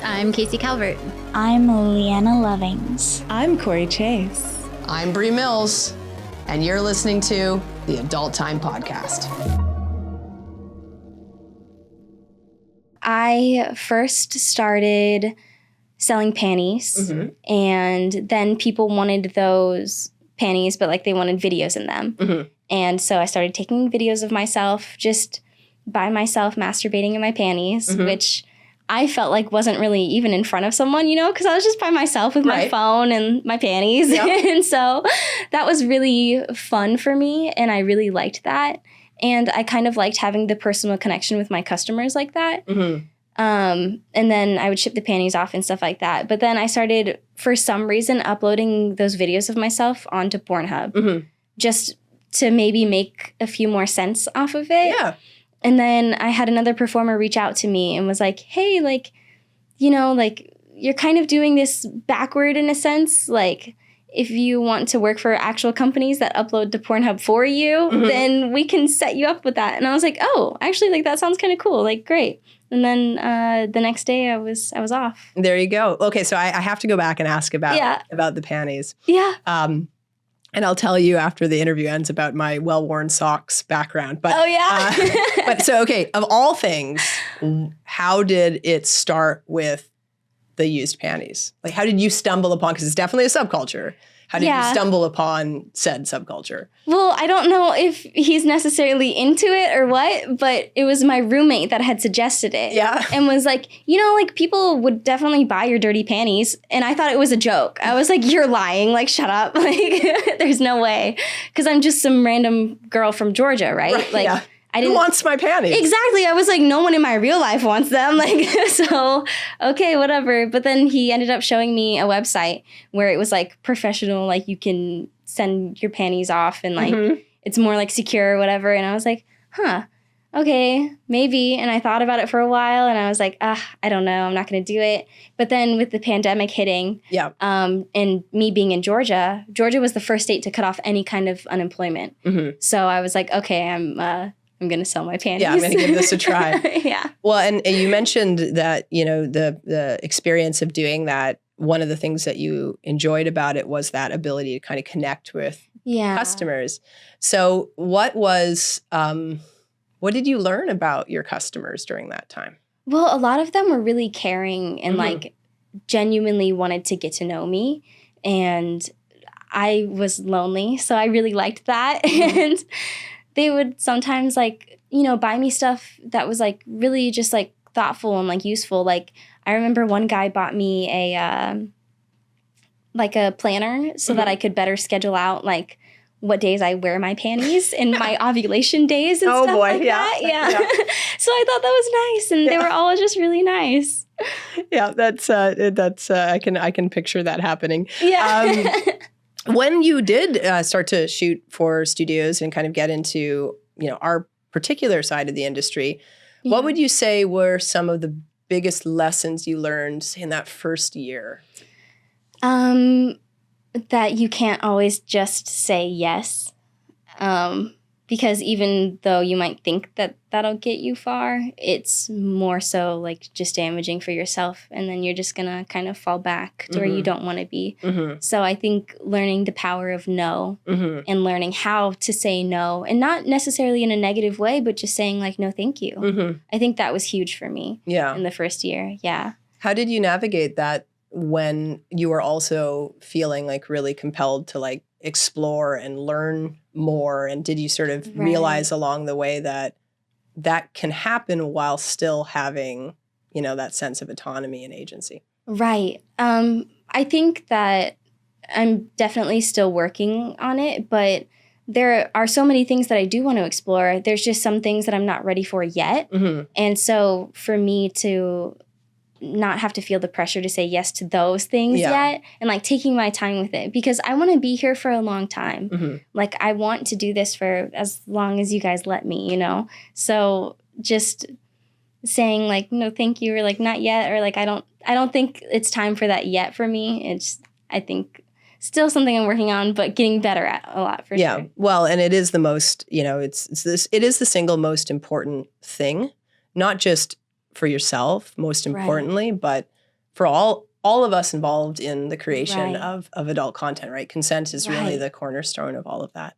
I'm Casey Calvert. I'm Leanna Lovings. I'm Corey Chase. I'm Bree Mills, and you're listening to the Adult Time Podcast. I first started selling panties, and then people wanted those panties, but like they wanted videos in them. And so I started taking videos of myself just by myself masturbating in my panties, which I felt like wasn't really even in front of someone, you know, because I was just by myself with my phone and my panties. Yep. And so that was really fun for me, and I really liked that. And I kind of liked having the personal connection with my customers like that. And then I would ship the panties off and stuff like that. But then I started, for some reason, uploading those videos of myself onto Pornhub just to maybe make a few more cents off of it. Yeah. And then I had another performer reach out to me and was like, hey, like, you know, like, you're kind of doing this backward in a sense. Like, if you want to work for actual companies that upload to Pornhub for you, then we can set you up with that. And I was like, oh, actually, like, that sounds kind of cool. Like, great. And then the next day I was off. There you go. Okay, so I have to go back and ask about the panties. Yeah. And I'll tell you after the interview ends about my well-worn socks background. But, but so, okay, of all things, how did it start with the used panties? Like, how did you stumble upon, because it's definitely a subculture. How did you stumble upon said subculture? Well, I don't know if he's necessarily into it or what, but it was my roommate that had suggested it. Yeah. And was like, you know, like, people would definitely buy your dirty panties. And I thought it was a joke. I was like, you're lying. Like, shut up. Like, there's no way. Because I'm just some random girl from Georgia, right? Like, yeah. Who wants my panties? Exactly. I was like, no one in my real life wants them. Like, so, okay, whatever. But then he ended up showing me a website where it was like professional, like you can send your panties off and like it's more like secure or whatever. And I was like, huh, okay, maybe. And I thought about it for a while and I was like, I don't know, I'm not going to do it. But then with the pandemic hitting and me being in Georgia was the first state to cut off any kind of unemployment. So I was like, okay, I'm going to sell my panties. Yeah, I'm going to give this a try. Yeah. Well, and you mentioned that, you know, the experience of doing that, one of the things that you enjoyed about it was that ability to kind of connect with customers. So what did you learn about your customers during that time? Well, a lot of them were really caring and like genuinely wanted to get to know me. And I was lonely, so I really liked that. And they would sometimes, like, you know, buy me stuff that was, like, really just, like, thoughtful and, like, useful. Like, I remember one guy bought me a planner so that I could better schedule out, like, what days I wear my panties and my ovulation days and stuff like that. Yeah. So I thought that was nice, and they were all just really nice. Yeah, that's I can picture that happening. Yeah. When you did start to shoot for studios and kind of get into, you know, our particular side of the industry, what would you say were some of the biggest lessons you learned, say, in that first year? That you can't always just say yes. Because even though you might think that that'll get you far, it's more so like just damaging for yourself. And then you're just going to kind of fall back to where you don't want to be. So I think learning the power of no and learning how to say no, and not necessarily in a negative way, but just saying like, no, thank you. I think that was huge for me in the first year. Yeah. How did you navigate that when you were also feeling like really compelled to like explore and learn more? And did you sort of realize along the way that that can happen while still having, you know, that sense of autonomy and agency? Right. I think that I'm definitely still working on it, but there are so many things that I do want to explore. There's just some things that I'm not ready for yet. And so for me to not have to feel the pressure to say yes to those things yet, and like taking my time with it, because I want to be here for a long time. Like, I want to do this for as long as you guys let me, you know? So just saying like, no, thank you, or like not yet, or like, I don't think it's time for that yet for me. It's, I think, still something I'm working on, but getting better at a lot for sure. Yeah. Well, and it is the most, you know, it is the single most important thing, not just for yourself, most importantly, but for all of us involved in the creation Right. of adult content, right? Consent is really Right. the cornerstone of all of that.